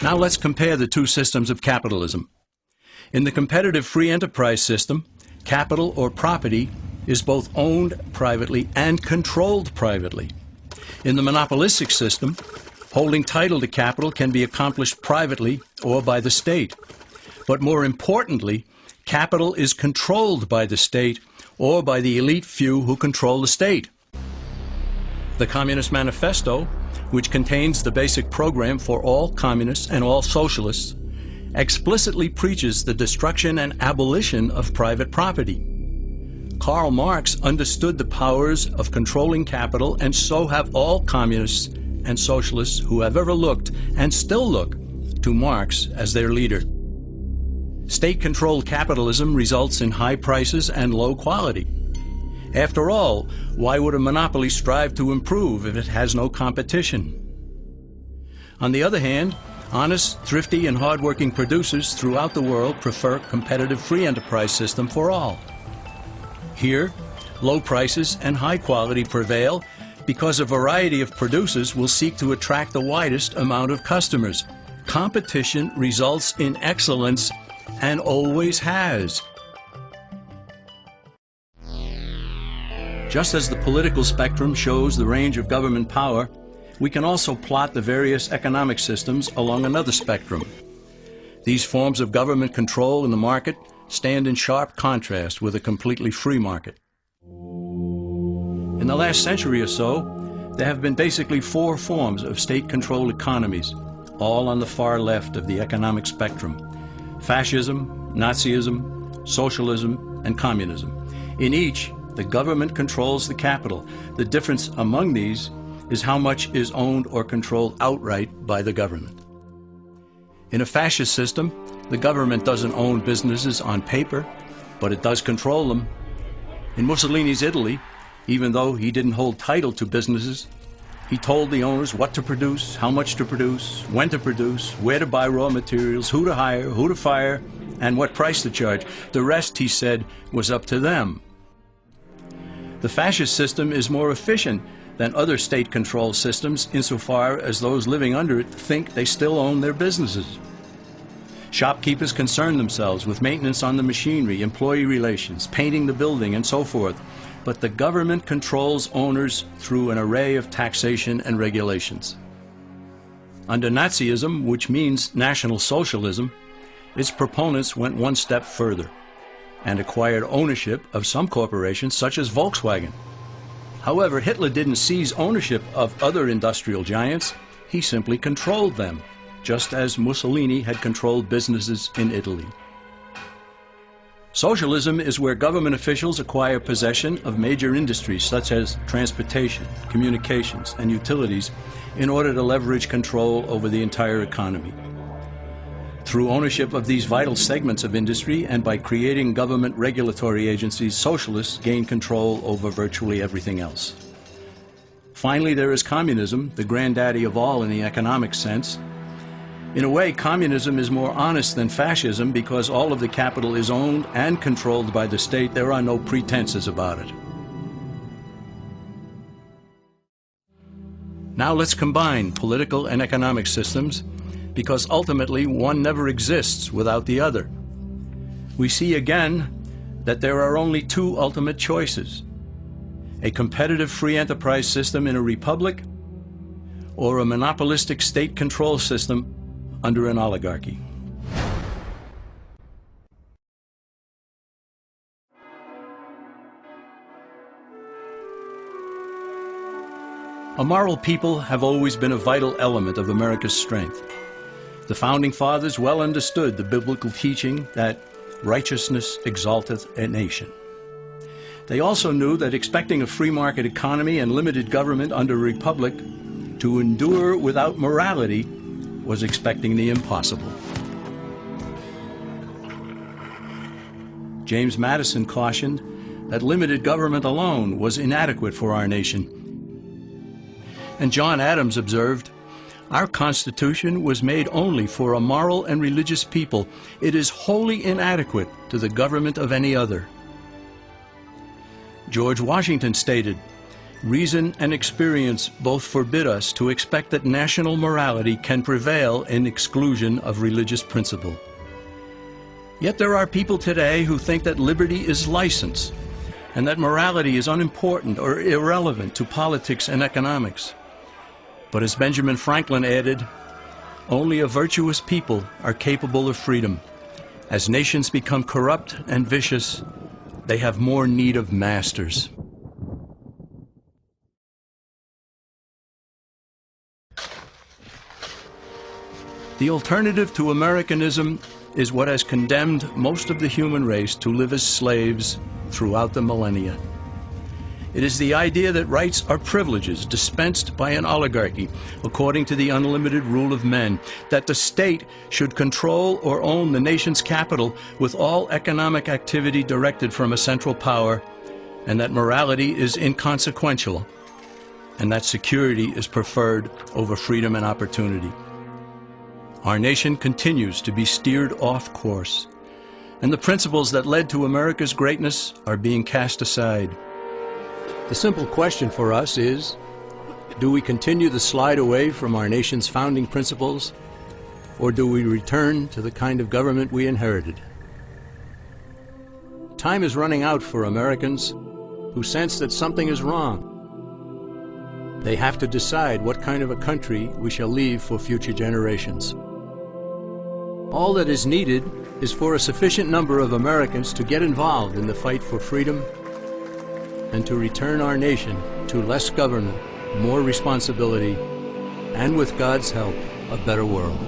Now let's compare the two systems of capitalism. In the competitive free enterprise system, capital or property is both owned privately and controlled privately. In the monopolistic system, holding title to capital can be accomplished privately or by the state. But more importantly, capital is controlled by the state or by the elite few who control the state. The Communist Manifesto, which contains the basic program for all communists and all socialists, explicitly preaches the destruction and abolition of private property. Karl Marx understood the powers of controlling capital, and so have all communists and socialists who have ever looked and still look to Marx as their leader. State-controlled capitalism results in high prices and low quality. After all, why would a monopoly strive to improve if it has no competition? On the other hand, honest, thrifty, and hard-working producers throughout the world prefer a competitive free enterprise system for all. Here, low prices and high quality prevail because a variety of producers will seek to attract the widest amount of customers. Competition results in excellence and always has. Just as the political spectrum shows the range of government power, we can also plot the various economic systems along another spectrum. These forms of government control in the market stand in sharp contrast with a completely free market. In the last century or so, there have been basically four forms of state-controlled economies, all on the far left of the economic spectrum: fascism, Nazism, socialism, and communism. In each, the government controls the capital. The difference among these is how much is owned or controlled outright by the government. In a fascist system, the government doesn't own businesses on paper, but it does control them. In Mussolini's Italy, even though he didn't hold title to businesses, he told the owners what to produce, how much to produce, when to produce, where to buy raw materials, who to hire, who to fire, and what price to charge. The rest, he said, was up to them. The fascist system is more efficient than other state-controlled systems insofar as those living under it think they still own their businesses. Shopkeepers concern themselves with maintenance on the machinery, employee relations, painting the building, and so forth. But the government controls owners through an array of taxation and regulations. Under Nazism, which means National Socialism, its proponents went one step further and acquired ownership of some corporations such as Volkswagen. However, Hitler didn't seize ownership of other industrial giants, he simply controlled them, just as Mussolini had controlled businesses in Italy. Socialism is where government officials acquire possession of major industries such as transportation, communications, and utilities in order to leverage control over the entire economy. Through ownership of these vital segments of industry and by creating government regulatory agencies, socialists gain control over virtually everything else. Finally, there is communism, the granddaddy of all in the economic sense. In a way, communism is more honest than fascism because all of the capital is owned and controlled by the state. There are no pretenses about it. Now let's combine political and economic systems, because ultimately one never exists without the other. We see again that there are only two ultimate choices: a competitive free enterprise system in a republic, or a monopolistic state control system under an oligarchy. A moral people have always been a vital element of America's strength. The Founding Fathers well understood the biblical teaching that righteousness exalteth a nation. They also knew that expecting a free market economy and limited government under a republic to endure without morality was expecting the impossible. James Madison cautioned that limited government alone was inadequate for our nation. And John Adams observed, "Our Constitution was made only for a moral and religious people. It is wholly inadequate to the government of any other." George Washington stated, Reason and experience both forbid us to expect that national morality can prevail in exclusion of religious principle. Yet there are people today who think that liberty is license, and that morality is unimportant or irrelevant to politics and economics. But as Benjamin Franklin added, only a virtuous people are capable of freedom. As nations become corrupt and vicious, they have more need of masters. The alternative to Americanism is what has condemned most of the human race to live as slaves throughout the millennia. It is the idea that rights are privileges dispensed by an oligarchy according to the unlimited rule of men, that the state should control or own the nation's capital with all economic activity directed from a central power, and that morality is inconsequential, and that security is preferred over freedom and opportunity. Our nation continues to be steered off course, and the principles that led to America's greatness are being cast aside. The simple question for us is, do we continue the slide away from our nation's founding principles, or do we return to the kind of government we inherited? Time is running out for Americans who sense that something is wrong. They have to decide what kind of a country we shall leave for future generations. All that is needed is for a sufficient number of Americans to get involved in the fight for freedom and to return our nation to less government, more responsibility, and with God's help, a better world.